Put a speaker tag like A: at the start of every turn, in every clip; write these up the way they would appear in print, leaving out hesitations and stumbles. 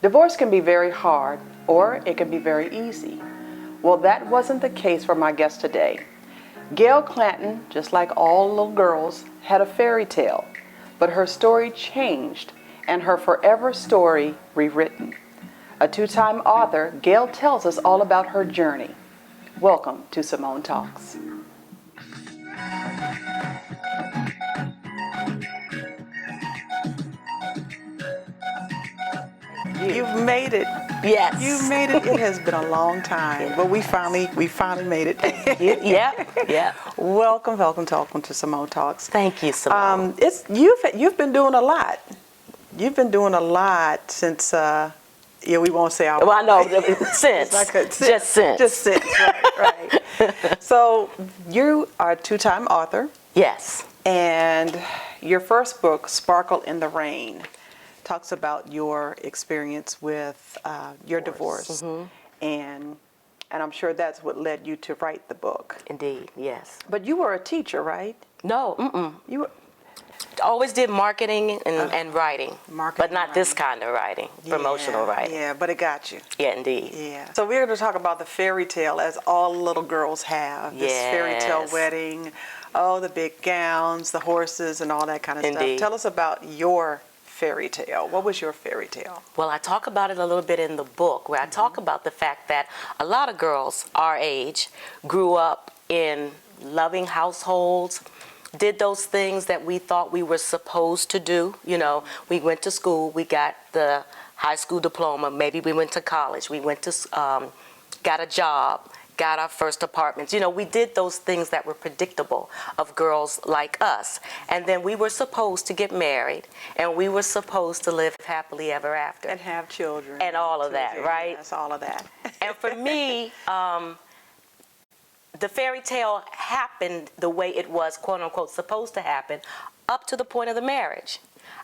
A: Divorce can be very hard, or it can be very easy. Well, that wasn't the case for my guest today. Gail Clanton, just like all little girls, had a fairy tale, but her story changed and her forever story rewritten. A two-time author, Gail tells us all about her journey. Welcome to Simone Talks. You've made it.
B: Yes.
A: You made it. It has been a long time, but we finally made it.
B: Yep.
A: Welcome to Simone Talks.
B: Thank you, Simone.
A: You've been doing a lot. You've been doing a lot since. We won't say our.
B: Well, I know since. Just since.
A: Right. So you are a two-time author.
B: Yes.
A: And your first book, Sparkle in the Rain, talks about your experience with your divorce, and I'm sure that's what led you to write the book.
B: Indeed, yes.
A: But you were a teacher, right?
B: No,
A: You were.
B: always did marketing and writing, but not this kind of writing, promotional writing.
A: Yeah, but it got you.
B: Yeah, indeed.
A: Yeah. So we're going to talk about the fairy tale, as all little girls have. This fairy tale wedding, the big gowns, the horses, and all that kind of
B: Indeed.
A: stuff. Tell us about your fairy tale. What was your fairy tale?
B: Well, I talk about it a little bit in the book, where I talk about the fact that a lot of girls our age grew up in loving households, did those things that we thought we were supposed to do. You know, we went to school, we got the high school diploma, maybe we went to college, we went to, got a job, got our first apartments. You know, we did those things that were predictable of girls like us. And then we were supposed to get married, and we were supposed to live happily ever after.
A: And have children.
B: And all of that, right?
A: Yes, all of that.
B: And for me, the fairy tale happened the way it was, quote unquote, supposed to happen up to the point of the marriage.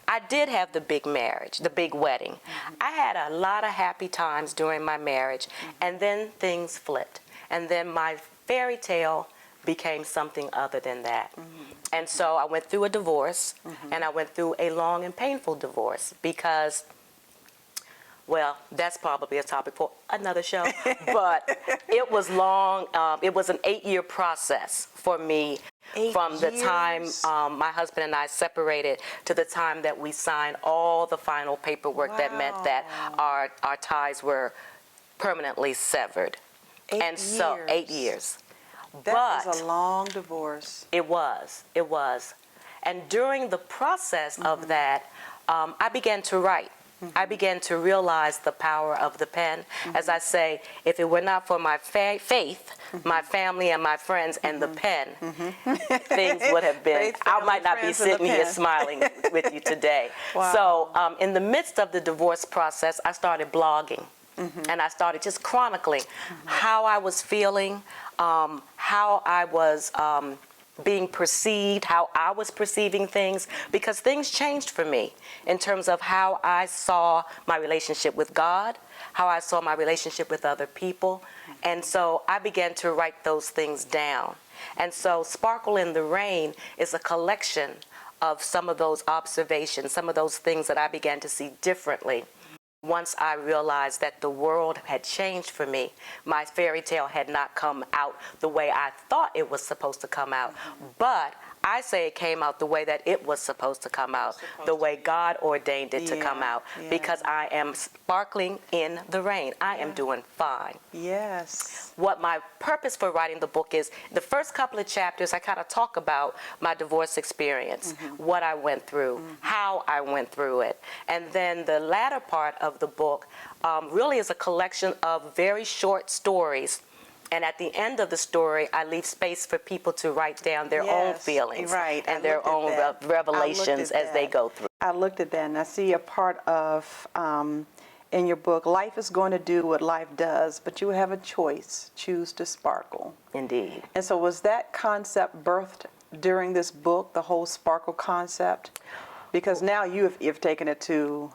B: I did have the big marriage, the big wedding. I had a lot of happy times during my marriage, and then things flipped. And then my fairy tale became something other than that. And so I went through a divorce, and I went through a long and painful divorce because, well, that's probably a topic for another show, but it was long. It was an 8-year process for me. From the time my husband and I separated to the time that we signed all the final paperwork that meant that our ties were permanently severed. 8 years.
A: That was a long divorce.
B: It was. And during the process of that, I began to write. I began to realize the power of the pen. As I say, if it were not for my faith, my family and my friends and the pen, things would have been, I might not be sitting here smiling with you today.
A: Wow.
B: So in the midst of the divorce process, I started blogging. And I started just chronicling how I was feeling, how I was being perceived, how I was perceiving things, because things changed for me in terms of how I saw my relationship with God, how I saw my relationship with other people. And so I began to write those things down. And so Sparkle in the Rain is a collection of some of those observations, some of those things that I began to see differently. Once I realized that the world had changed for me, my fairy tale had not come out the way I thought it was supposed to come out. But I say it came out the way that it was supposed to come out, the way God ordained it to come out, because I am sparkling in the rain. I am doing fine.
A: Yes.
B: What my purpose for writing the book is, the first couple of chapters, I kind of talk about my divorce experience, what I went through, how I went through it. And then the latter part of the book really is a collection of very short stories. And at the end of the story, I leave space for people to write down their own feelings and their own revelations as they go through.
A: I looked at that, and I see a part of, in your book, life is going to do what life does, but you have a choice. Choose to sparkle.
B: Indeed.
A: And so was that concept birthed during this book, the whole sparkle concept? Because now you've taken it to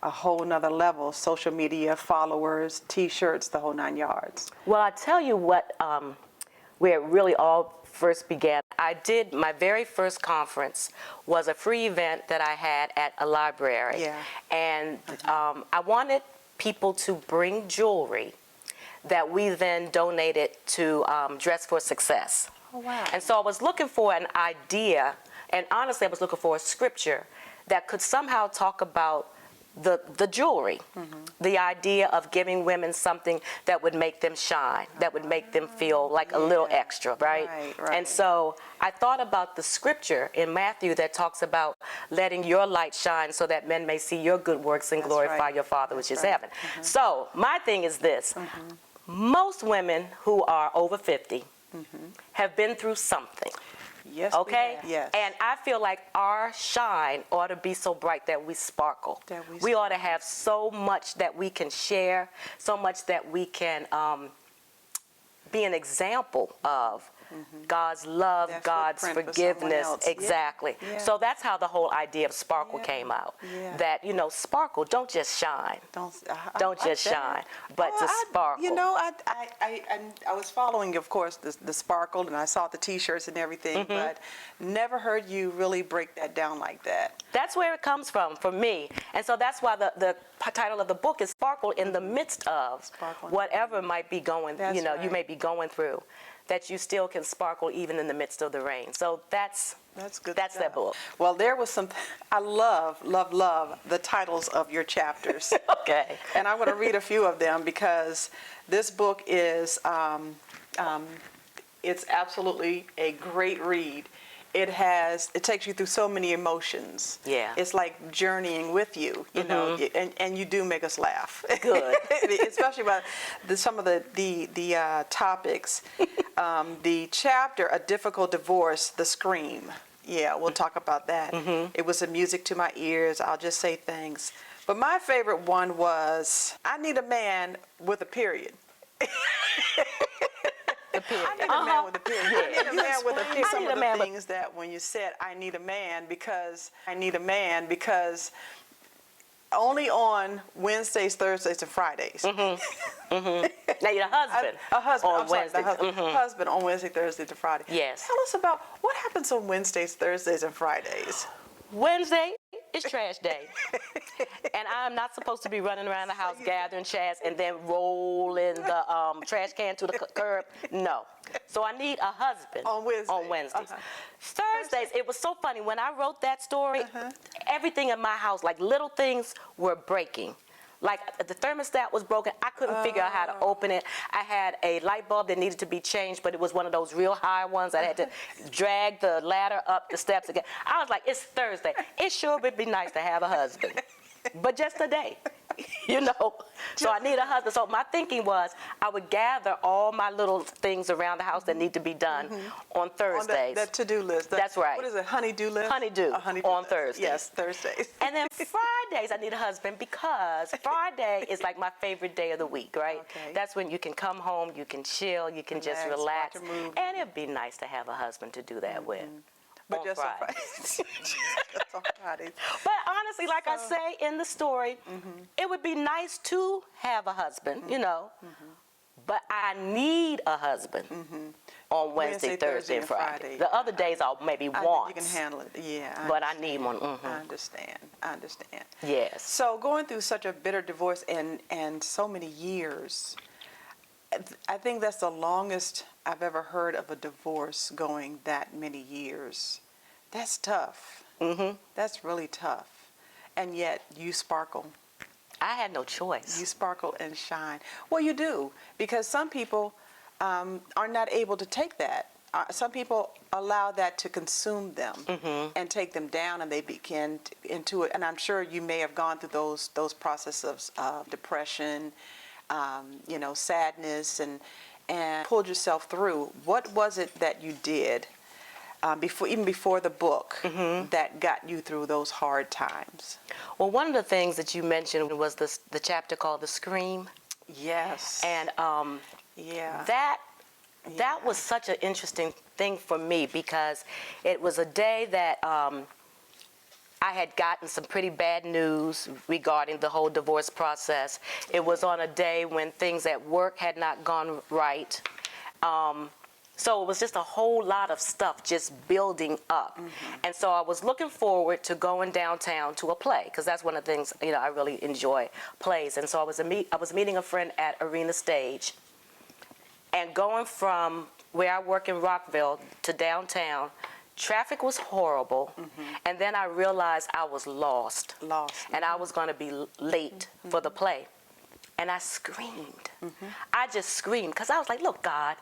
A: a whole nother level, social media, followers, T-shirts, the whole 9 yards.
B: Well, I tell you what, where it really all first began. I did, my very first conference was a free event that I had at a library. And I wanted people to bring jewelry that we then donated to Dress for Success.
A: Oh, wow.
B: And so I was looking for an idea, and honestly, I was looking for a scripture that could somehow talk about the jewelry, the idea of giving women something that would make them shine, that would make them feel like a little extra, right?
A: Right.
B: And so I thought about the scripture in Matthew that talks about letting your light shine so that men may see your good works and glorify your Father which is heaven. So my thing is this. Most women who are over 50 have been through something.
A: Yes.
B: Okay?
A: Yes.
B: And I feel like our shine ought to be so bright that we sparkle. We ought to have so much that we can share, so much that we can be an example of God's love,
A: That
B: God's
A: footprint for
B: forgiveness.
A: someone else. Yeah.
B: Exactly.
A: Yeah.
B: So that's how the whole idea of sparkle came out.
A: Yeah.
B: That, sparkle, don't just shine. Don't just shine, but to sparkle.
A: I was following, of course, the sparkle, and I saw the T-shirts and everything, but never heard you really break that down like that.
B: That's where it comes from for me. And so that's why the title of the book is Sparkle in the midst of whatever might be going, you may be going through, that you still can sparkle even in the midst of the rain. So that's
A: good.
B: That's that book.
A: Well, there was some, I love the titles of your chapters.
B: Okay.
A: And I want to read a few of them because this book is, it's absolutely a great read. It takes you through so many emotions.
B: Yeah.
A: It's like journeying with you, you know, and you do make us laugh.
B: Good.
A: Especially about some of the topics. The chapter, A Difficult Divorce, The Scream. Yeah, we'll talk about that. It was a music to my ears. I'll just say thanks. But my favorite one was, I need a man with a period. I need a man with a period. I need a man with a period. Some of the things that when you said, I need a man because only on Wednesdays, Thursdays, and Fridays.
B: Now your husband.
A: A husband
B: on Wednesdays.
A: Husband on Wednesday, Thursday, to Friday.
B: Yes.
A: Tell us about what happens on Wednesdays, Thursdays, and Fridays.
B: Wednesday is trash day. And I'm not supposed to be running around the house gathering trash and then rolling the trash can to the curb. No. So I need a husband
A: on
B: Wednesdays. Thursdays, it was so funny. When I wrote that story, everything in my house, like little things, were breaking. Like the thermostat was broken. I couldn't figure out how to open it. I had a light bulb that needed to be changed, but it was one of those real high ones. I had to drag the ladder up the steps again. I was like, it's Thursday. It sure would be nice to have a husband, but just a day. So I need a husband. So my thinking was I would gather all my little things around the house that need to be done on Thursdays.
A: That to-do list.
B: That's right.
A: What is it, honey-do list?
B: Honey-do on Thursdays.
A: Yes, Thursdays.
B: And then Fridays I need a husband because Friday is like my favorite day of the week, right?
A: Okay.
B: That's when you can come home, you can chill, you can just relax.
A: Watch a movie.
B: And it'd be nice to have a husband to do that with.
A: But
B: on
A: just
B: Fridays.
A: just on Fridays.
B: But honestly, like I say in the story, it would be nice to have a husband, but I need a husband on Wednesday, Thursday, and Friday. The other days I'll maybe want.
A: You can handle it, yeah.
B: But I need one.
A: I understand.
B: Yes.
A: So going through such a bitter divorce and so many years, I think that's the longest I've ever heard of a divorce going that many years. That's tough. That's really tough. And yet you sparkle.
B: I had no choice.
A: You sparkle and shine. Well, you do, because some people are not able to take that. Some people allow that to consume them and take them down, and they begin into it. And I'm sure you may have gone through those processes of depression, sadness, and pulled yourself through. What was it that you did before the book that got you through those hard times?
B: Well, one of the things that you mentioned was the chapter called The Scream.
A: Yes.
B: And that was such an interesting thing for me because it was a day that I had gotten some pretty bad news regarding the whole divorce process. It was on a day when things at work had not gone right. So it was just a whole lot of stuff just building up. And so I was looking forward to going downtown to a play, because that's one of the things, I really enjoy, plays. And so I was meeting a friend at Arena Stage, and going from where I work in Rockville to downtown, traffic was horrible. And then I realized I was lost. And I was going to be late for the play. And I screamed. I just screamed, because I was like, look, God,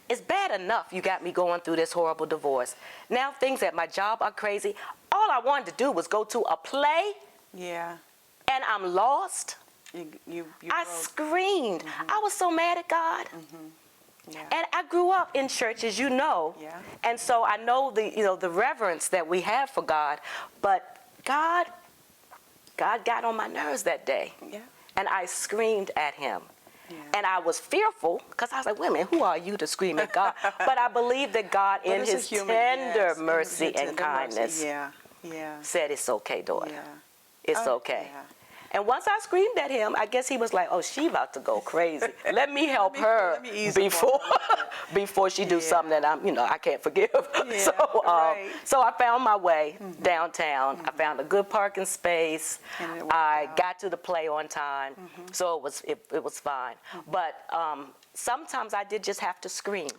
B: it's bad enough you got me going through this horrible divorce. Now things at my job are crazy. All I wanted to do was go to a play.
A: Yeah.
B: And I'm lost.
A: You
B: I
A: broke.
B: screamed. I was so mad at God.
A: Yeah.
B: And I grew up in church, as you know.
A: Yeah.
B: And so I know the reverence that we have for God. But God got on my nerves that day.
A: Yeah.
B: And I screamed at him.
A: Yeah.
B: And I was fearful, because I was like, wait a minute, who are you to scream at God? But I believe that God,
A: But
B: in
A: it's a
B: his
A: human-
B: tender
A: yes,
B: mercy
A: tender
B: and kindness,
A: mercy. Yeah.
B: said, it's okay, daughter.
A: Yeah.
B: It's
A: Oh,
B: okay.
A: yeah.
B: And once I screamed at him, I guess he was like, oh, she about to go crazy. Let me help
A: Let
B: her
A: me ease up on
B: before
A: her.
B: before she do
A: Yeah.
B: something that I can't forgive.
A: Yeah,
B: so
A: right.
B: so I found my way downtown. I found a good parking space.
A: And it worked
B: I
A: out.
B: got to the play on time. So it was fine. But sometimes I did just have to scream.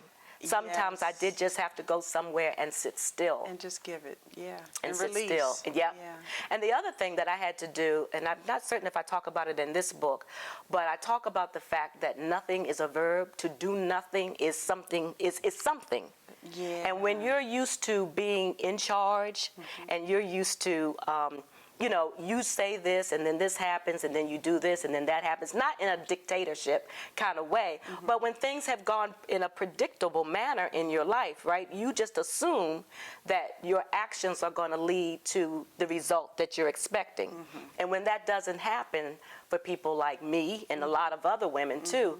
B: Sometimes I
A: Yes.
B: did just have to go somewhere and sit still.
A: And just give it. Yeah.
B: And sit
A: release.
B: still. Yeah.
A: Yeah.
B: And the other thing that I had to do, and I'm not certain if I talk about it in this book, but I talk about the fact that nothing is a verb. To do nothing is something. Is something.
A: Yeah.
B: And when you're used to being in charge, and you're used to you say this and then this happens and then you do this and then that happens, not in a dictatorship kind of way, but when things have gone in a predictable manner in your life, right, you just assume that your actions are going to lead to the result that you're expecting. And when that doesn't happen for people like me and a lot of other women too,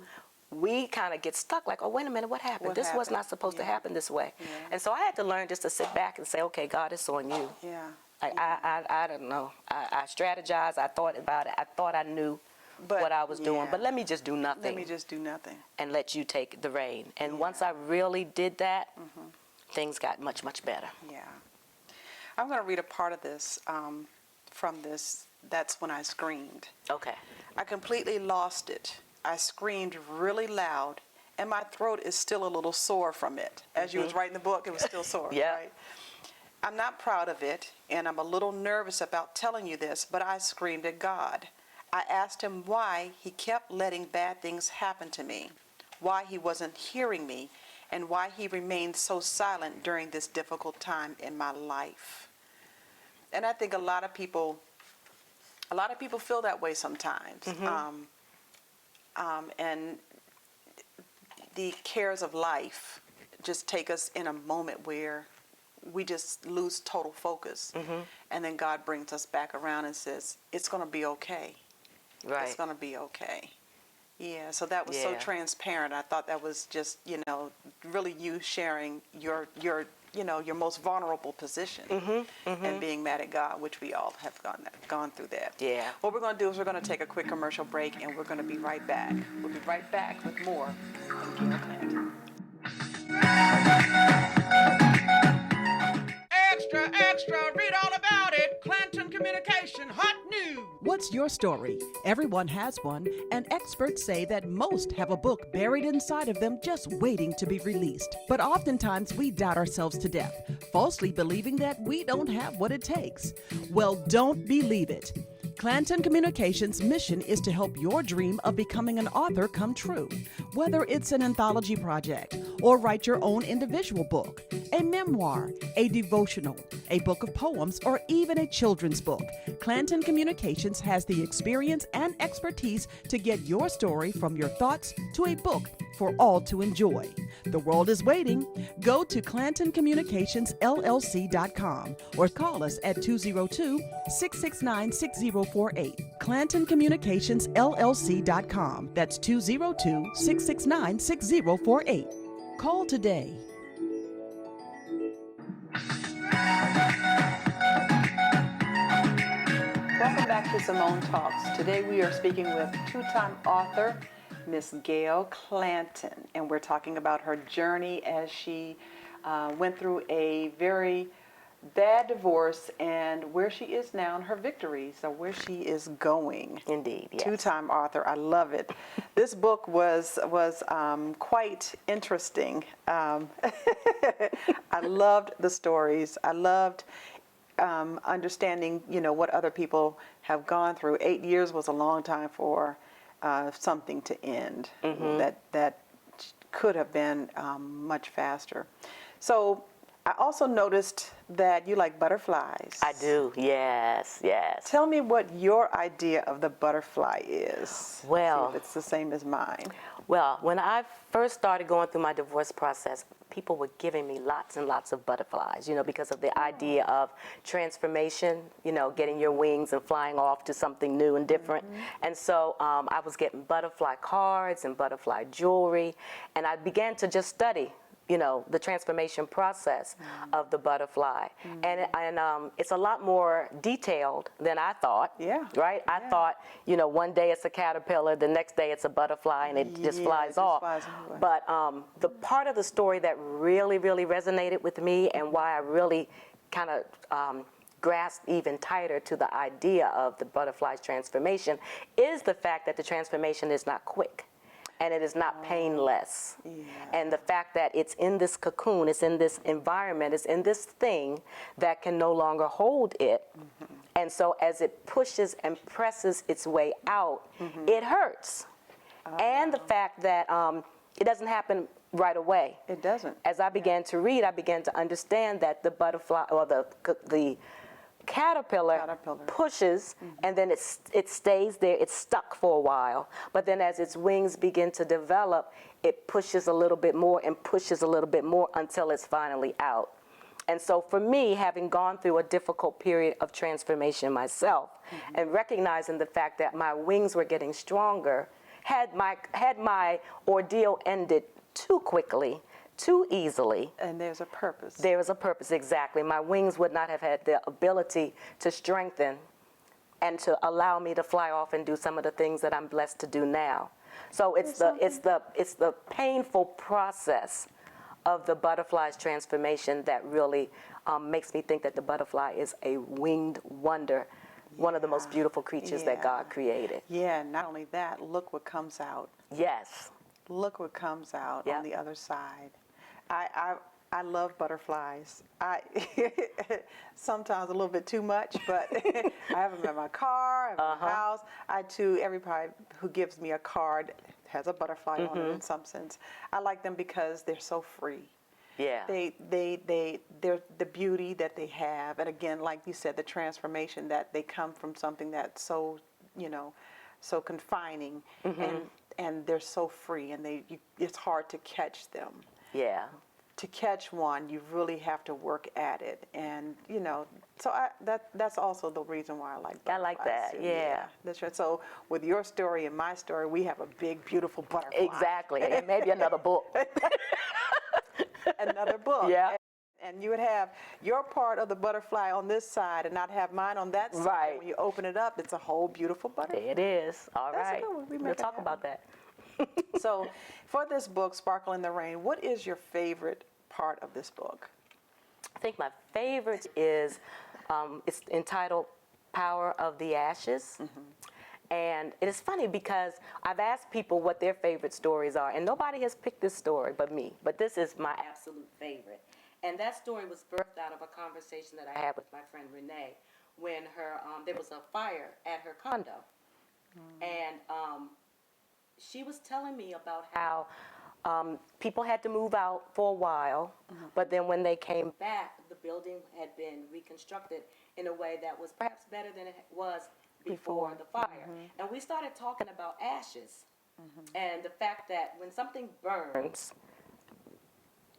B: we kind of get stuck like, oh, wait a minute, what happened?
A: What
B: This was
A: happened?
B: not supposed to
A: Yeah.
B: happen this way.
A: Yeah.
B: And so I had to learn just to sit back and say, okay, God, it's on you.
A: Yeah.
B: I don't know. I strategized. I thought about it. I thought I knew
A: But,
B: what I was doing.
A: yeah.
B: But let me just do
A: Let
B: nothing
A: me just do nothing.
B: and let you take the reign. And
A: Yeah.
B: once I really did that, things got much, much better.
A: Yeah. I'm going to read a part of this from this. That's when I screamed.
B: Okay.
A: I completely lost it. I screamed really loud, and my throat is still a little sore from it. As you was writing the book, it was still sore,
B: Yeah.
A: right? I'm not proud of it, and I'm a little nervous about telling you this, but I screamed at God. I asked him why he kept letting bad things happen to me, why he wasn't hearing me, and why he remained so silent during this difficult time in my life. And I think a lot of people feel that way sometimes. And the cares of life just take us in a moment where we just lose total focus. And then God brings us back around and says, it's going to be okay.
B: Right.
A: It's going to be okay. Yeah, so that was so
B: Yeah.
A: transparent. I thought that was just, really you sharing your most vulnerable position and being mad at God, which we all have gone through that.
B: Yeah.
A: What we're going to do is we're going to take a quick commercial break, and we're going to be right back. We'll be right back with more from Gail Clanton.
C: Extra, extra, read all about it. Clanton Communication, hot news.
D: What's your story? Everyone has one, and experts say that most have a book buried inside of them just waiting to be released. But oftentimes we doubt ourselves to death, falsely believing that we don't have what it takes. Well, don't believe it. Clanton Communications' mission is to help your dream of becoming an author come true. Whether it's an anthology project or write your own individual book, a memoir, a devotional, a book of poems, or even a children's book, Clanton Communications has the experience and expertise to get your story from your thoughts to a book for all to enjoy. The world is waiting. Go to ClantonCommunicationsLLC.com or call us at 202-669-6048. ClantonCommunicationsLLC.com. That's 202-669-6048. Call today.
A: Welcome back to Simone Talks. Today we are speaking with two-time author Miss Gail Clanton, and we're talking about her journey as she went through a very bad divorce and where she is now and her victories, so where she is going.
B: Indeed, yes.
A: Two-time author. I love it. This book was quite interesting. I loved the stories. I loved understanding, what other people have gone through. 8 years was a long time for something to end. That could have been much faster. So I also noticed that you like butterflies.
B: I do, yes, yes.
A: Tell me what your idea of the butterfly is.
B: Well,
A: see if it's the same as mine.
B: Well, when I first started going through my divorce process, people were giving me lots and lots of butterflies, because of the idea of transformation, getting your wings and flying off to something new and different. And so I was getting butterfly cards and butterfly jewelry, and I began to just study the transformation process of the butterfly. And it's a lot more detailed than I thought.
A: Yeah.
B: Right? I thought, one day it's a caterpillar, the next day it's a butterfly, and it just flies off. But the part of the story that really, really resonated with me and why I really kind of grasped even tighter to the idea of the butterfly's transformation is the fact that the transformation is not quick. And it is not painless. And the fact that it's in this cocoon, it's in this environment, it's in this thing that can no longer hold it. And so as it pushes and presses its way out, it hurts. And the fact that it doesn't happen right away.
A: It doesn't.
B: As I began to read, I began to understand that the butterfly, or the caterpillar pushes, and then it stays there, it's stuck for a while. But then as its wings begin to develop, it pushes a little bit more and pushes a little bit more until it's finally out. And so for me, having gone through a difficult period of transformation myself, and recognizing the fact that my wings were getting stronger, had my ordeal ended too quickly, too easily.
A: And there's a purpose.
B: There is a purpose, exactly. My wings would not have had the ability to strengthen and to allow me to fly off and do some of the things that I'm blessed to do now. So it's the painful process of the butterfly's transformation that really makes me think that the butterfly is a winged wonder, one of the most beautiful creatures that God created.
A: Yeah, not only that, look what comes out.
B: Yes.
A: Look what comes out on the other side. I love butterflies. Sometimes a little bit too much, but I have them in my car, in my house. Everybody who gives me a card has a butterfly on it in some sense. I like them because they're so free.
B: Yeah.
A: They're the beauty that they have, and again, like you said, the transformation that they come from something that's so, so confining, and they're so free, and it's hard to catch them.
B: Yeah.
A: To catch one, you really have to work at it, and so that's also the reason why I like butterflies.
B: I like that.
A: Too.
B: Yeah.
A: That's right. So with your story and my story, we have a big, beautiful butterfly.
B: Exactly, and maybe another book.
A: Another book.
B: Yeah.
A: And you would have your part of the butterfly on this side and not have mine on that side.
B: Right.
A: When you open it up, it's a whole beautiful butterfly.
B: There it is. All
A: That's
B: right.
A: a good one.
B: We'll talk about that.
A: So for this book, Sparkle in the Rain, what is your favorite part of this book?
B: I think my favorite is, it's entitled Power of the Ashes. And it is funny because I've asked people what their favorite stories are, and nobody has picked this story but me. But this is my absolute favorite. And that story was birthed out of a conversation that I had with my friend Renee when there was a fire at her condo. And she was telling me about how people had to move out for a while, but then when they came back, the building had been reconstructed in a way that was perhaps better than it was before the fire. And we started talking about ashes and the fact that when something burns,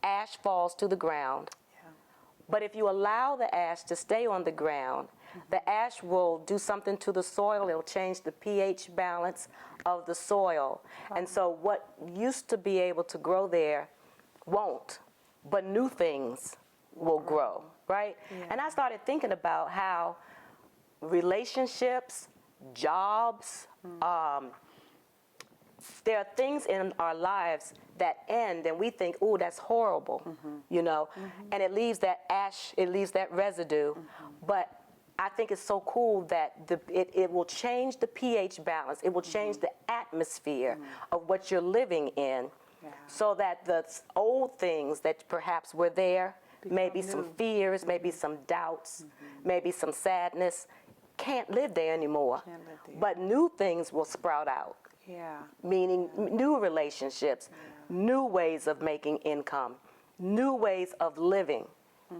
B: ash falls to the ground. But if you allow the ash to stay on the ground, the ash will do something to the soil. It'll change the pH balance of the soil. And so what used to be able to grow there won't, but new things will grow, right? And I started thinking about how relationships, jobs, there are things in our lives that end and we think, oh, that's horrible, you know, and it leaves that ash, it leaves that residue. But I think it's so cool that it will change the pH balance. It will change the atmosphere of what you're living in, so that the old things that perhaps were there, maybe some fears, maybe some doubts, maybe some sadness, can't live there anymore. But new things will sprout out. Meaning new relationships, new ways of making income, new ways of living,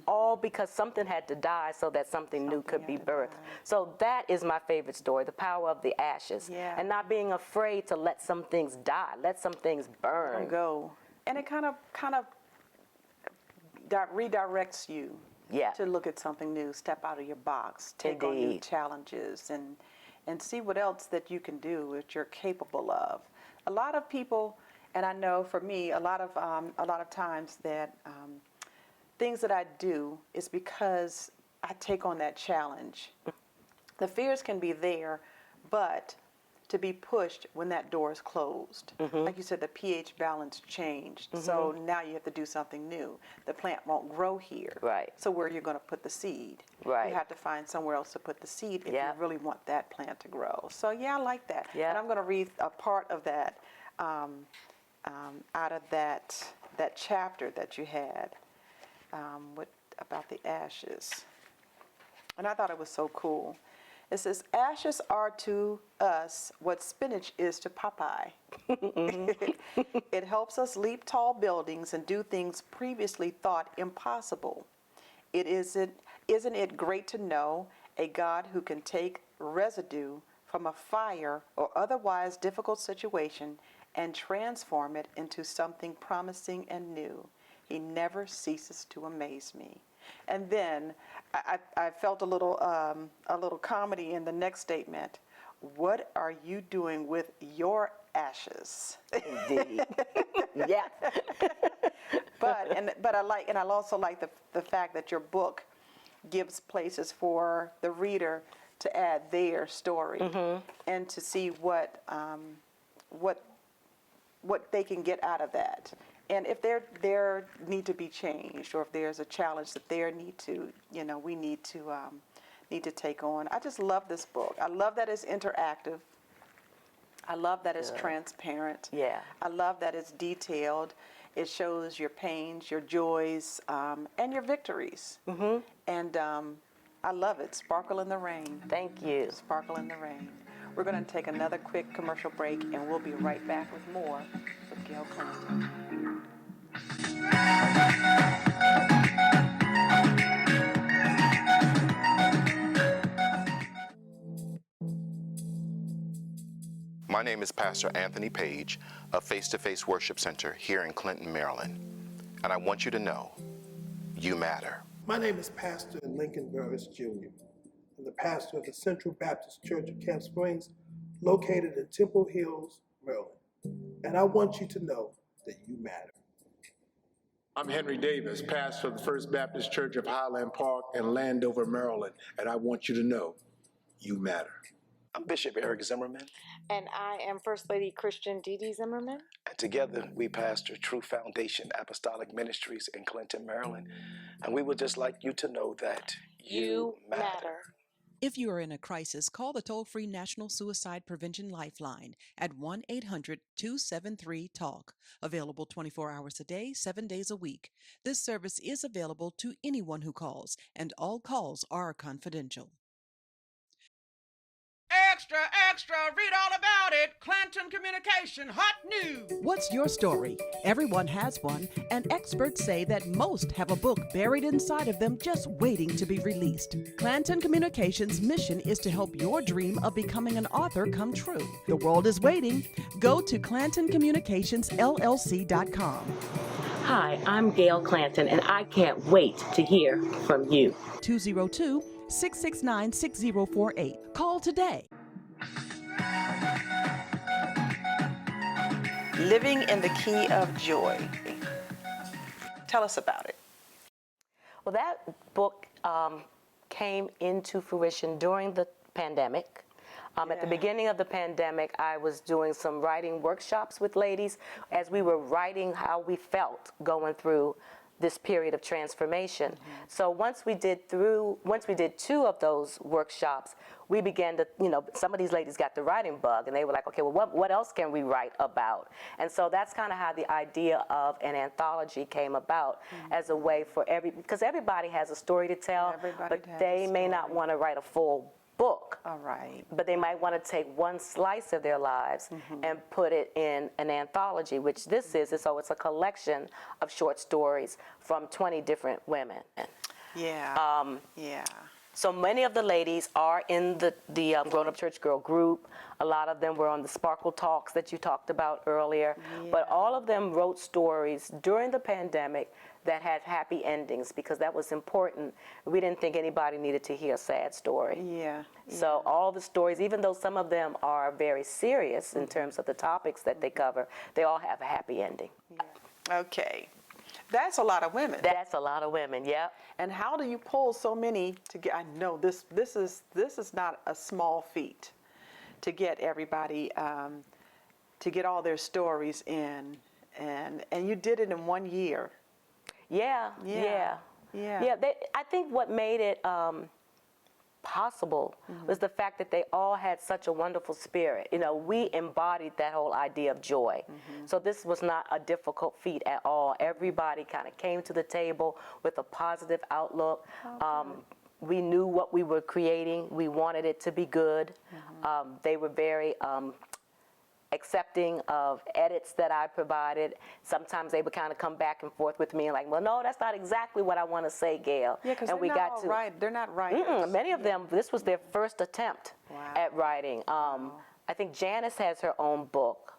B: all because something had to die so that something new could be birthed. So that is my favorite story, the power of the ashes, and not being afraid to let some things die, let some things burn.
A: Go. And it kind of redirects you to look at something new, step out of your box, take on new challenges, and see what else that you can do, that you're capable of. A lot of people, and I know for me, a lot of times that things that I do is because I take on that challenge. The fears can be there, but to be pushed when that door is closed. Like you said, the pH balance changed. So now you have to do something new. The plant won't grow here.
B: Right.
A: So where are you going to put the seed?
B: Right.
A: You have to find somewhere else to put the seed if you really want that plant to grow. So yeah, I like that. And I'm going to read a part of that out of that chapter that you had about the ashes. And I thought it was so cool. It says, ashes are to us what spinach is to Popeye. It helps us leap tall buildings and do things previously thought impossible. Isn't it great to know a God who can take residue from a fire or otherwise difficult situation and transform it into something promising and new? He never ceases to amaze me. And then I felt a little comedy in the next statement. What are you doing with your ashes?
B: Indeed. Yeah.
A: But I also like the fact that your book gives places for the reader to add their story and to see what they can get out of that. And if there need to be changed, or if there's a challenge that we need to take on. I just love this book. I love that it's interactive. I love that it's transparent.
B: Yeah.
A: I love that it's detailed. It shows your pains, your joys, and your victories. And I love it. Sparkle in the rain.
B: Thank you.
A: Sparkle in the rain. We're going to take another quick commercial break, and we'll be right back with more with Gail Clanton.
E: My name is Pastor Anthony Page of Face to Face Worship Center here in Clinton, Maryland. And I want you to know, you matter.
F: My name is Pastor Lincoln Burris Jr. I'm the pastor of the Central Baptist Church of Camp Springs, located in Temple Hills, Maryland. And I want you to know that you matter.
G: I'm Henry Davis, pastor of the First Baptist Church of Highland Park in Landover, Maryland, and I want you to know, you matter.
H: I'm Bishop Eric Zimmerman.
I: And I am First Lady Christian Dee Dee Zimmerman.
H: And together we pastor True Foundation Apostolic Ministries in Clinton, Maryland. And we would just like you to know that you matter.
D: If you are in a crisis, call the toll-free National Suicide Prevention Lifeline at 1-800-273-TALK. Available 24 hours a day, 7 days a week. This service is available to anyone who calls, and all calls are confidential.
C: Extra, extra, read all about it. Clanton Communication, hot news.
D: What's your story? Everyone has one, and experts say that most have a book buried inside of them just waiting to be released. Clanton Communications' mission is to help your dream of becoming an author come true. The world is waiting. Go to ClantonCommunicationsLLC.com.
B: Hi, I'm Gail Clanton, and I can't wait to hear from you.
D: 202-669-6048. Call today.
A: Living in the Key of Joy. Tell us about it.
B: Well, that book came into fruition during the pandemic. At the beginning of the pandemic, I was doing some writing workshops with ladies as we were writing how we felt going through this period of transformation. So once we did 2 of those workshops, we began to, some of these ladies got the writing bug, and they were like, okay, well, what else can we write about? And so that's kind of how the idea of an anthology came about, as a way for because everybody has a story to tell, but they may not want to write a full book.
A: All right.
B: But they might want to take one slice of their lives and put it in an anthology, which this is. So it's a collection of short stories from 20 different women.
A: Yeah. Yeah.
B: So many of the ladies are in the Grown Up Church Girl group. A lot of them were on the Sparkle Talks that you talked about earlier.
A: Yeah.
B: But all of them wrote stories during the pandemic that had happy endings, because that was important. We didn't think anybody needed to hear a sad story.
A: Yeah.
B: So all the stories, even though some of them are very serious in terms of the topics that they cover, they all have a happy ending.
A: Yeah. Okay. That's a lot of women.
B: That's a lot of women, yep.
A: And how do you pull so many together? I know this is not a small feat to get everybody to get all their stories in, and you did it in 1 year.
B: Yeah. I think what made it possible was the fact that they all had such a wonderful spirit. We embodied that whole idea of joy. So this was not a difficult feat at all. Everybody kind of came to the table with a positive outlook. We knew what we were creating. We wanted it to be good. They were very accepting of edits that I provided. Sometimes they would kind of come back and forth with me and like, well, no, that's not exactly what I want to say, Gail.
A: Yeah, because they're not writers.
B: Many of them, this was their first attempt at writing. I think Janice has her own book,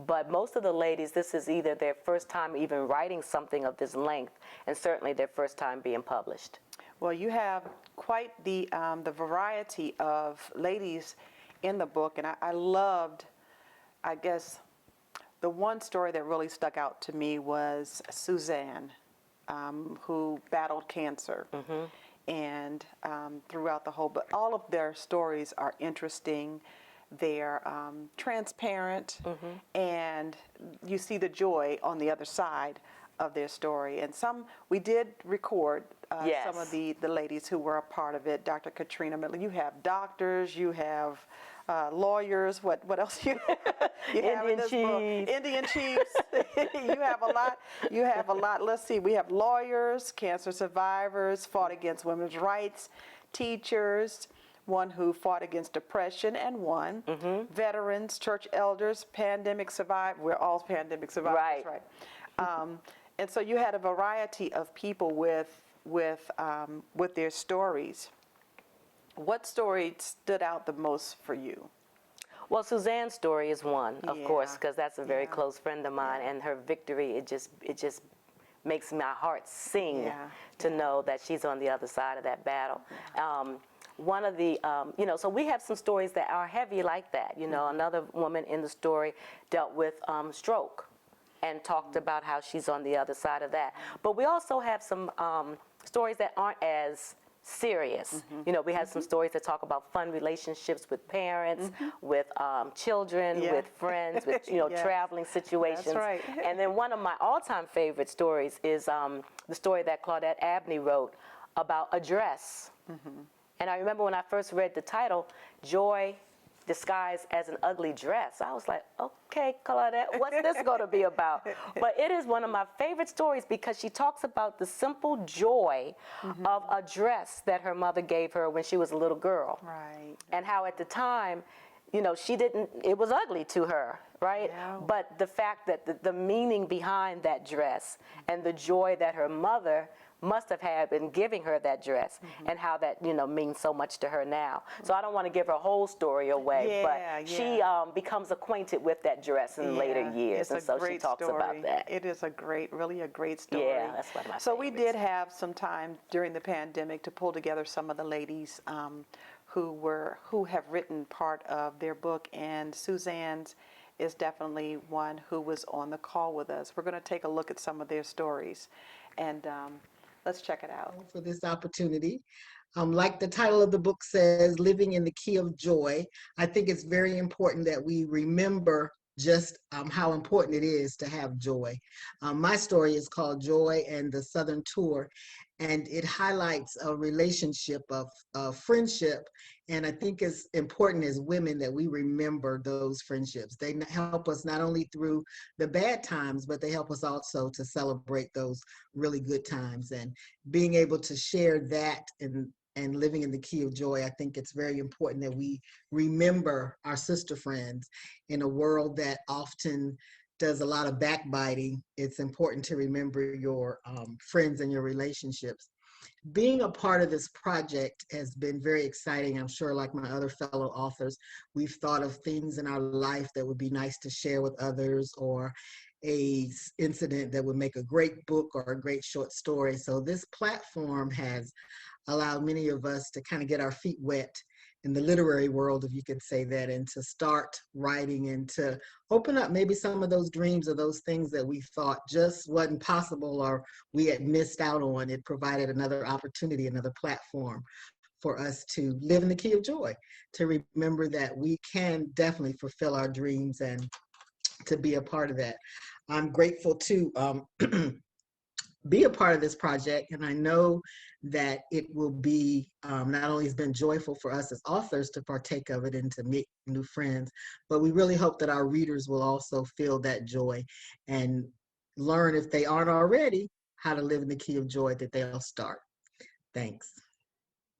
B: but most of the ladies, this is either their first time even writing something of this length, and certainly their first time being published.
A: Well, you have quite the variety of ladies in the book, and I loved, I guess, the one story that really stuck out to me was Suzanne, who battled cancer. And throughout the whole book, all of their stories are interesting. They're transparent, and you see the joy on the other side of their story. And we did record some of the ladies who were a part of it. Dr. Katrina Miller, you have doctors, you have lawyers, what else you have in this book? Indian chiefs. You have a lot. Let's see, we have lawyers, cancer survivors, fought against women's rights, teachers, one who fought against depression and won, veterans, church elders, pandemic survivors. We're all pandemic survivors, right? And so you had a variety of people with their stories. What story stood out the most for you?
B: Well, Suzanne's story is one, of course, because that's a very close friend of mine, and her victory, it just makes my heart sing to know that she's on the other side of that battle. One of the, so we have some stories that are heavy like that. Another woman in the story dealt with stroke and talked about how she's on the other side of that. But we also have some stories that aren't as serious. We have some stories that talk about fun relationships with parents, with children, with friends, with traveling situations.
A: That's right.
B: And then one of my all-time favorite stories is the story that Claudette Abney wrote about a dress. And I remember when I first read the title, Joy Disguised as an Ugly Dress. I was like, okay, Claudette, what's this going to be about? But it is one of my favorite stories because she talks about the simple joy of a dress that her mother gave her when she was a little girl.
A: Right.
B: And how at the time, it was ugly to her, right?
A: Yeah.
B: But the fact that the meaning behind that dress and the joy that her mother must have had in giving her that dress, and how that means so much to her now. So I don't want to give her whole story away, but she becomes acquainted with that dress in later years, and so she talks about that.
A: It is really a great story.
B: Yeah, that's one of my
A: So
B: favorites.
A: we did have some time during the pandemic to pull together some of the ladies who have written part of their book, and Suzanne's is definitely one who was on the call with us. We're going to take a look at some of their stories, and let's check it out.
J: For this opportunity. Like the title of the book says, Living in the Key of Joy, I think it's very important that we remember just how important it is to have joy. My story is called Joy and the Southern Tour, and it highlights a relationship of friendship. And I think it's important as women that we remember those friendships. They help us not only through the bad times, but they help us also to celebrate those really good times. And being able to share that and living in the key of joy, I think it's very important that we remember our sister friends in a world that often does a lot of backbiting. It's important to remember your friends and your relationships. Being a part of this project has been very exciting. I'm sure, like my other fellow authors, we've thought of things in our life that would be nice to share with others, or a incident that would make a great book or a great short story. So this platform has allowed many of us to kind of get our feet wet in the literary world, if you could say that, and to start writing and to open up maybe some of those dreams or those things that we thought just wasn't possible or we had missed out on. It provided another opportunity, another platform for us to live in the key of joy, to remember that we can definitely fulfill our dreams and to be a part of that. I'm grateful to be a part of this project, and I know that it will be not only has been joyful for us as authors to partake of it and to make new friends, but we really hope that our readers will also feel that joy and learn, if they aren't already, how to live in the key of joy, that they'll start. Thanks.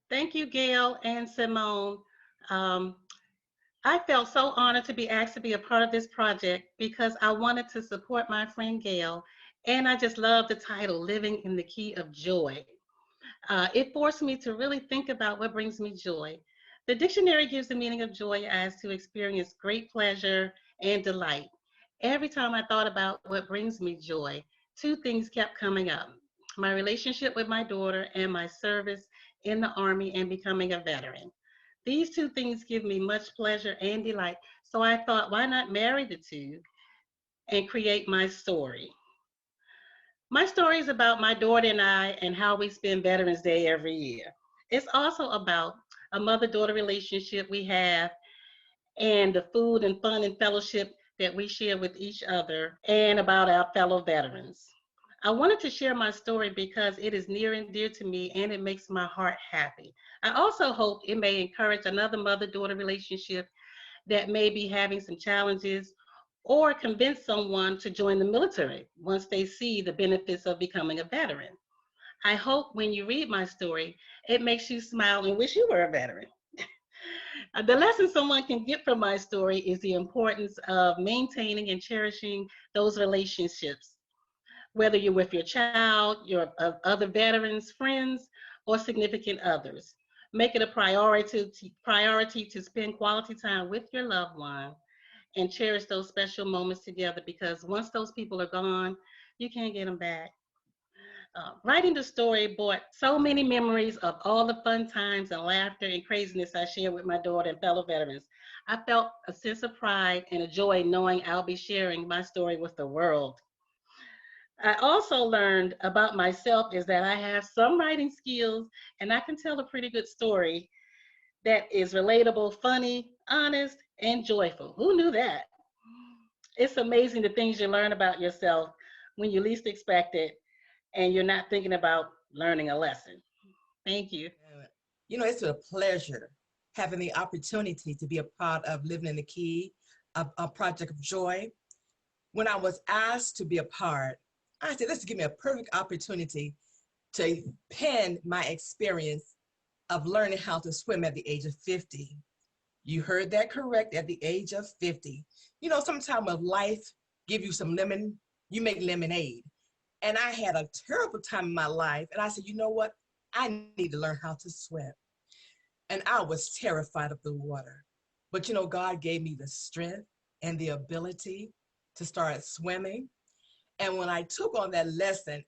K: Thank you, Gail and Simone. Um, I felt so honored to be asked to be a part of this project because I wanted to support my friend Gail, and I just love the title, Living in the Key of Joy. It forced me to really think about what brings me joy. The dictionary gives the meaning of joy as to experience great pleasure and delight. Every time I thought about what brings me joy, two things kept coming up: my relationship with my daughter and my service in the Army and becoming a veteran. These two things give me much pleasure and delight. So I thought, why not marry the two and create my story? My story is about my daughter and I and how we spend Veterans Day every year. It's also about a mother-daughter relationship we have and the food and fun and fellowship that we share with each other and about our fellow veterans. I wanted to share my story because it is near and dear to me and it makes my heart happy. I also hope it may encourage another mother-daughter relationship that may be having some challenges, or convince someone to join the military once they see the benefits of becoming a veteran. I hope when you read my story, it makes you smile and wish you were a veteran. The lesson someone can get from my story is the importance of maintaining and cherishing those relationships, whether you're with your child, your other veterans, friends, or significant others. Make it a priority to spend quality time with your loved one and cherish those special moments together, because once those people are gone, you can't get them back. Writing the story brought so many memories of all the fun times and laughter and craziness I shared with my daughter and fellow veterans. I felt a sense of pride and a joy knowing I'll be sharing my story with the world. I also learned about myself is that I have some writing skills and I can tell a pretty good story that is relatable, funny, honest, and joyful. Who knew that? It's amazing the things you learn about yourself when you least expect it and you're not thinking about learning a lesson. Thank you.
L: You know, it's a pleasure having the opportunity to be a part of Living in the Key, a project of joy. When I was asked to be a part, I said, this give me a perfect opportunity to pen my experience of learning how to swim at the age of 50. You heard that correct, at the age of 50. You know, sometimes when life give you some lemon, you make lemonade. And I had a terrible time in my life. And I said, you know what? I need to learn how to swim. And I was terrified of the water. But you know, God gave me the strength and the ability to start swimming. And when I took on that lesson,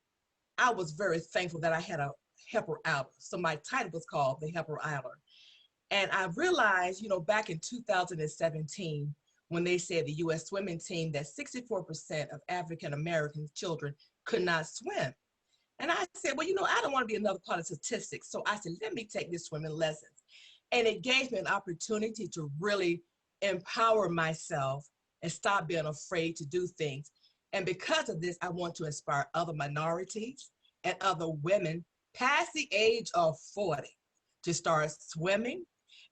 L: I was very thankful that I had a helper out. So my title was called The Helper Islander. And I realized, you know, back in 2017, when they said the U.S. swimming team that 64% of African-American children could not swim. And I said, well, I don't want to be another part of statistics. So I said, let me take this swimming lessons. And it gave me an opportunity to really empower myself and stop being afraid to do things. And because of this, I want to inspire other minorities and other women past the age of 40 to start swimming.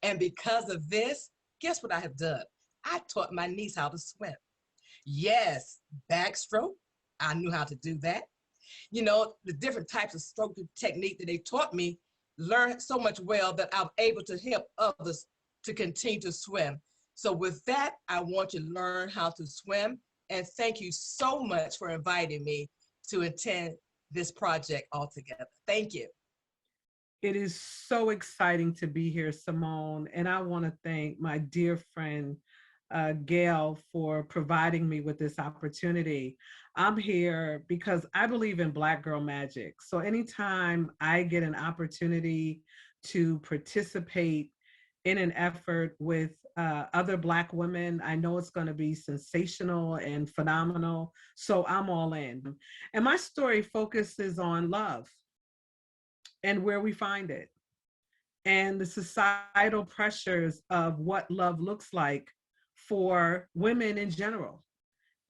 L: And because of this, guess what I have done? I taught my niece how to swim. Yes, backstroke. I knew how to do that. The different types of stroke technique that they taught me, learned so much well that I'm able to help others to continue to swim. So with that, I want you to learn how to swim. And thank you so much for inviting me to attend this project altogether. Thank you.
M: It is so exciting to be here, Simone. And I want to thank my dear friend, Gail, for providing me with this opportunity. I'm here because I believe in Black girl magic. So anytime I get an opportunity to participate in an effort with other Black women, I know it's going to be sensational and phenomenal. So I'm all in. And my story focuses on love and where we find it, and the societal pressures of what love looks like for women in general,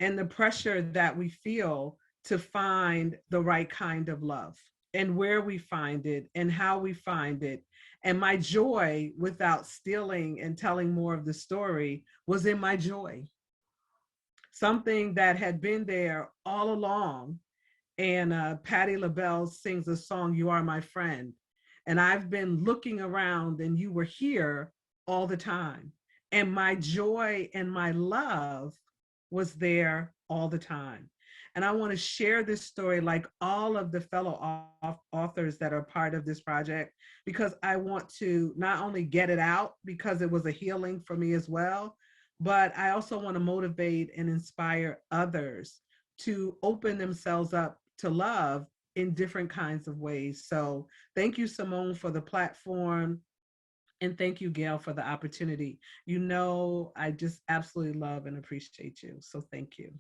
M: and the pressure that we feel to find the right kind of love, and where we find it, and how we find it. And my joy, without stealing and telling more of the story, was in my joy. Something that had been there all along. And Patti LaBelle sings a song, "You Are My Friend." And I've been looking around and you were here all the time. And my joy and my love was there all the time. And I want to share this story like all of the fellow authors that are part of this project, because I want to not only get it out because it was a healing for me as well, but I also want to motivate and inspire others to open themselves up to love in different kinds of ways. So thank you, Simone, for the platform. And thank you, Gail, for the opportunity. I just absolutely love and appreciate you. So thank you.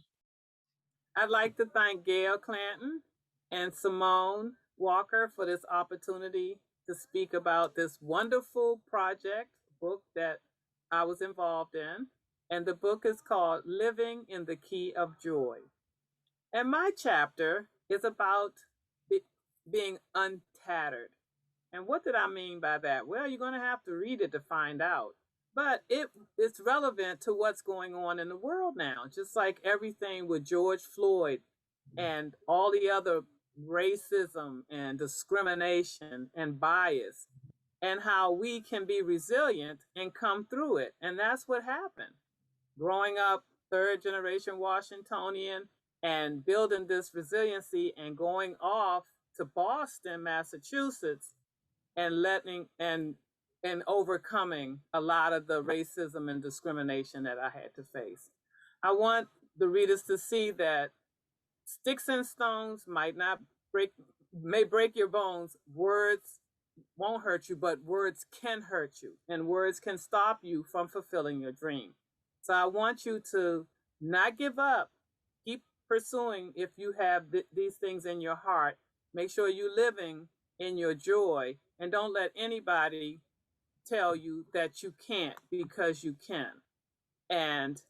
N: I'd like to thank Gail Clanton and Simone Walker for this opportunity to speak about this wonderful project book that I was involved in. And the book is called Living in the Key of Joy. And my chapter is about being untattered. And what did I mean by that? Well, you're going to have to read it to find out. But it's relevant to what's going on in the world now, just like everything with George Floyd and all the other racism and discrimination and bias, and how we can be resilient and come through it. And that's what happened. Growing up, third generation Washingtonian, and building this resiliency and going off to Boston, Massachusetts, and overcoming a lot of the racism and discrimination that I had to face. I want the readers to see that sticks and stones may break your bones. Words won't hurt you, but words can hurt you, and words can stop you from fulfilling your dream. So I want you to not give up. Keep pursuing. If you have these things in your heart, make sure you're living in your joy, and don't let anybody tell you that you can't, because you can. And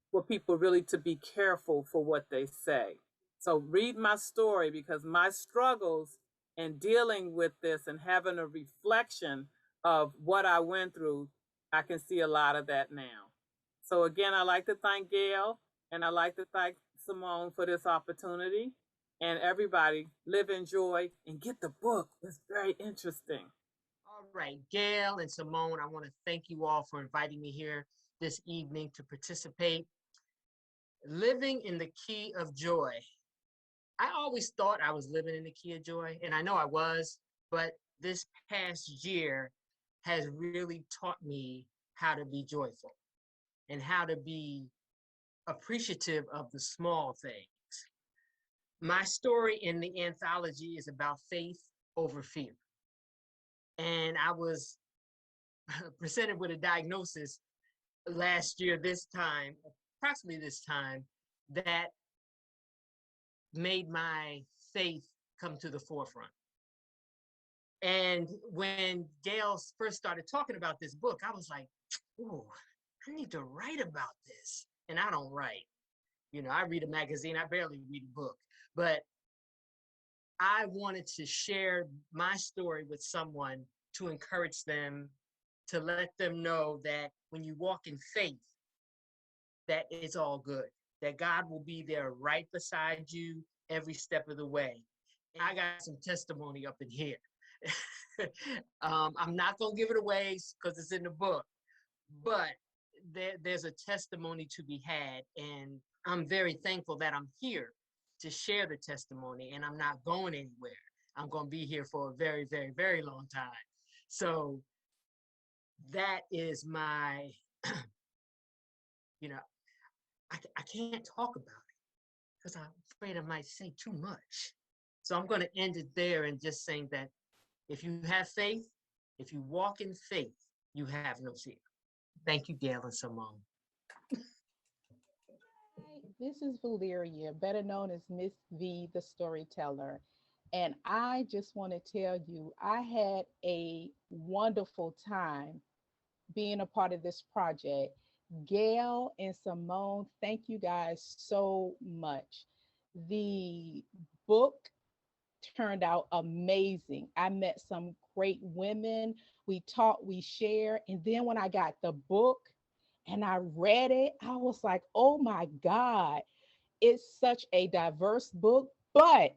N: for people really to be careful for what they say. So read my story, because my struggles in dealing with this and having a reflection of what I went through, I can see a lot of that now. So again, I'd like to thank Gail, and I'd like to thank Simone for this opportunity. And everybody, live in joy and get the book. It's very interesting.
O: All right, Gail and Simone, I want to thank you all for inviting me here this evening to participate. Living in the Key of Joy. I always thought I was living in the Key of Joy, and I know I was, but this past year has really taught me how to be joyful and how to be appreciative of the small things. My story in the anthology is about faith over fear. And I was presented with a diagnosis last year, approximately this time, that made my faith come to the forefront. And when Gail first started talking about this book, I was like, "Ooh, I need to write about this." And I don't write. You know, I read a magazine, I barely read a book. But I wanted to share my story with someone to encourage them, to let them know that when you walk in faith, that it's all good, that God will be there right beside you every step of the way. I got some testimony up in here. I'm not going to give it away because it's in the book, but there's a testimony to be had, and I'm very thankful that I'm here to share the testimony, and I'm not going anywhere. I'm going to be here for a very, very, very long time. So that is my, you know, I can't talk about it because I'm afraid I might say too much. So I'm going to end it there and just saying that if you have faith, if you walk in faith, you have no fear. Thank you, Gail and Simone.
P: This is Valeria, better known as Miss V, the storyteller. And I just want to tell you, I had a wonderful time being a part of this project. Gail and Simone, thank you guys so much. The book turned out amazing. I met some great women. We talked, we shared. And then when I got the book and I read it, I was like, oh my God, it's such a diverse book, but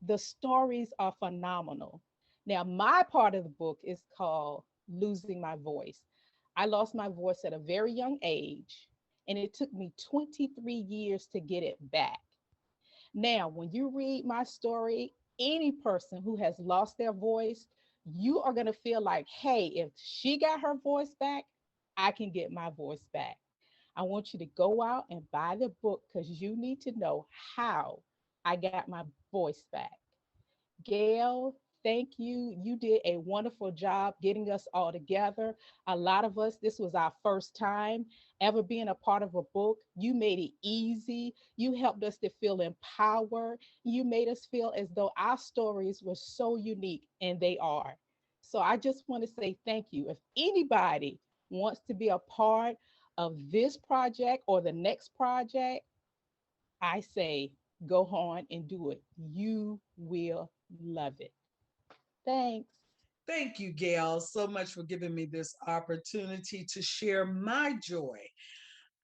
P: the stories are phenomenal. Now, my part of the book is called Losing My Voice. I lost my voice at a very young age, and it took me 23 years to get it back. Now, when you read my story, any person who has lost their voice, you are going to feel like, hey, if she got her voice back, I can get my voice back. I want you to go out and buy the book because you need to know how I got my voice back. Gail, thank you. You did a wonderful job getting us all together. A lot of us, this was our first time ever being a part of a book. You made it easy. You helped us to feel empowered. You made us feel as though our stories were so unique, and they are. So I just want to say thank you. If anybody wants to be a part of this project or the next project, I say go on and do it. You will love it. Thanks.
D: Thank you, Gail, so much for giving me this opportunity to share my joy.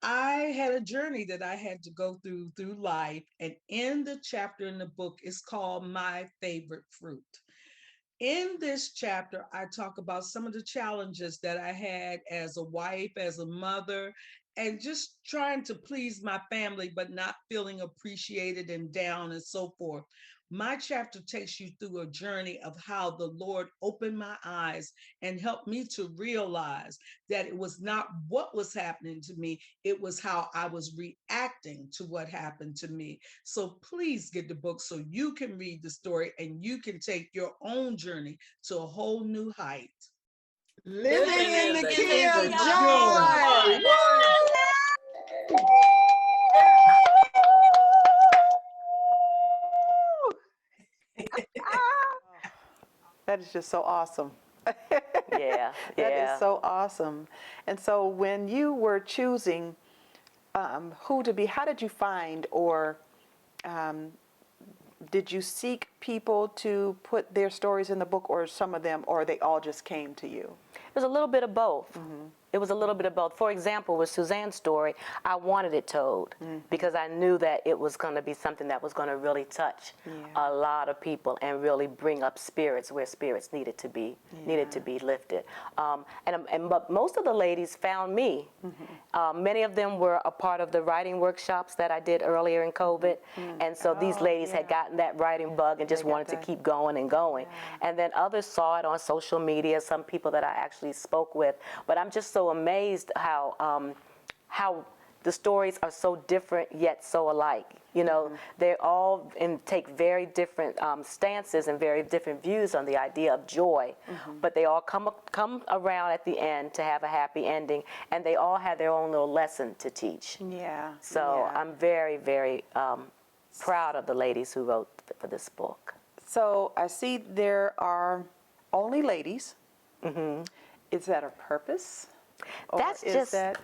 D: I had a journey that I had to go through life, and in the chapter in the book is called My Favorite Fruit. In this chapter, I talk about some of the challenges that I had as a wife, as a mother, and just trying to please my family, but not feeling appreciated and down and so forth. My chapter takes you through a journey of how the Lord opened my eyes and helped me to realize that it was not what was happening to me, it was how I was reacting to what happened to me. So please get the book so you can read the story and you can take your own journey to a whole new height.
J: Living in the key of
D: joy.
J: joy.
A: That is just so awesome.
B: Yeah,
A: That
B: yeah.
A: is so awesome. And so when you were choosing who to be, how did you find, or did you seek people to put their stories in the book, or some of them, or they all just came to you?
B: It was a little bit of both. It was a little bit of both. For example, with Suzanne's story, I wanted it told because I knew that it was going to be something that was going to really touch a lot of people and really bring up spirits where spirits needed to be lifted. But most of the ladies found me. Many of them were a part of the writing workshops that I did earlier in COVID, and so these ladies had gotten that writing bug and just wanted to keep going and going. And then others saw it on social media. Some people that I actually spoke with. But I'm just so amazed how the stories are so different yet so alike. You know, they all take very different stances and very different views on the idea of joy, but they all come around at the end to have a happy ending, and they all have their own little lesson to teach.
A: Yeah.
B: So I'm very, very proud of the ladies who wrote for this book.
A: So I see there are only ladies. Is that a purpose? Or
B: That's
A: is
B: just
A: that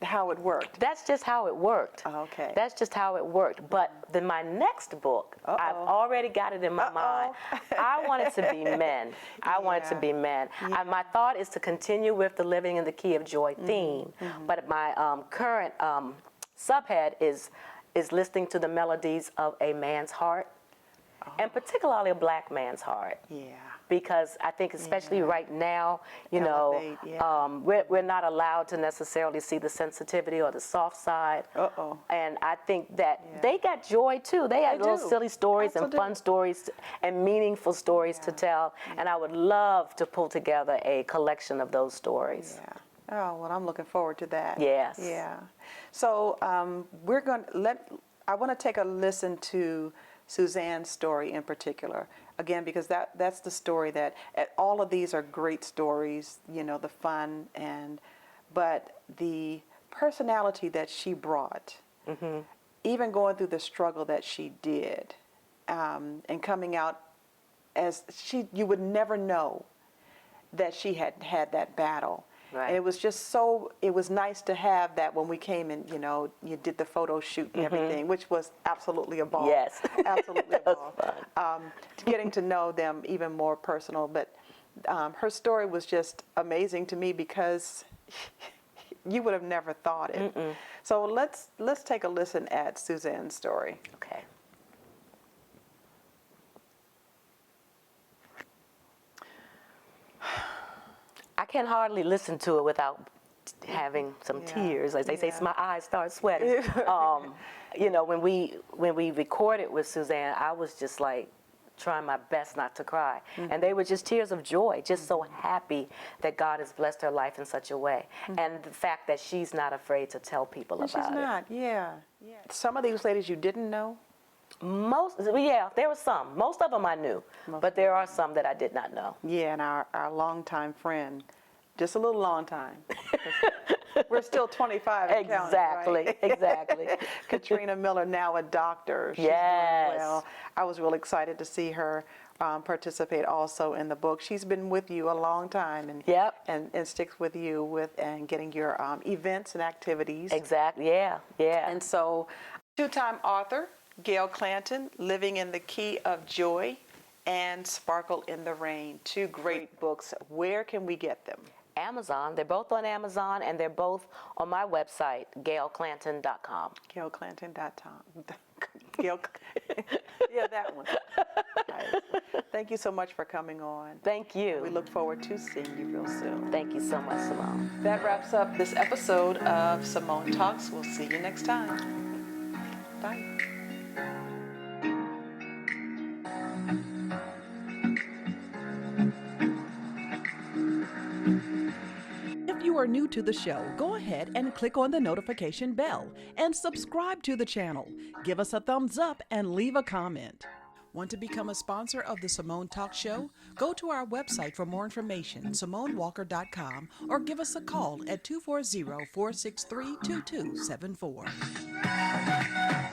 A: how it worked?
B: That's just how it worked.
A: Okay.
B: That's just how it worked. But then my next book, I've already got it in my mind. I want it to be men. I want it to be men. My thought is to continue with the Living in the Key of Joy theme, but my current subhead is listening to the melodies of a man's heart, and particularly a black man's heart.
A: Yeah.
B: Because I think especially right now, you know, we're not allowed to necessarily see the sensitivity or the soft side. And I think that they got joy too. They had little silly stories and fun stories and meaningful stories to tell. And I would love to pull together a collection of those stories.
A: Oh, well, I'm looking forward to that.
B: Yes.
A: Yeah. So I want to take a listen to Suzanne's story in particular. Again, because that's the story that, all of these are great stories, you know, the fun, but the personality that she brought, even going through the struggle that she did, and coming out as you would never know that she had that battle.
B: Right.
A: And it was just it was nice to have that when we came and, you know, you did the photo shoot and everything, which was absolutely a ball.
B: Yes.
A: Absolutely a ball. Getting to know them even more personal. But her story was just amazing to me because you would have never thought it. So let's take a listen at Suzanne's story.
B: Okay. I can hardly listen to it without having some tears. As they say, my eyes start sweating. You know, when we recorded with Suzanne, I was just like trying my best not to cry. And they were just tears of joy, just so happy that God has blessed her life in such a way. And the fact that she's not afraid to tell people about it.
A: She's not, yeah. Some of these ladies you didn't know?
B: There were some. Most of them I knew, but there are some that I did not know.
A: Yeah, and our longtime friend, just a little long time. We're still 25 and counting, right?
B: Exactly.
A: Katrina Miller, now a doctor. She's doing well. I was really excited to see her participate also in the book. She's been with you a long time and sticks with you and getting your events and activities.
B: Exactly, yeah.
A: And so, two-time author, Gail Clanton, Living in the Key of Joy, and Sparkle in the Rain. Two great books. Where can we get them?
B: Amazon. They're both on Amazon, and they're both on my website, gailclanton.com.
A: gailclanton.com. Yeah, that one. Right. Thank you so much for coming on.
B: Thank you.
A: We look forward to seeing you real soon.
B: Thank you so much, Simone.
A: That wraps up this episode of Simone Talks. We'll see you next time. Bye.
D: If you are new to the show, go ahead and click on the notification bell and subscribe to the channel. Give us a thumbs up and leave a comment. Want to become a sponsor of the Simone Talk Show? Go to our website for more information, SimoneWalker.com, or give us a call at 240-463-2274.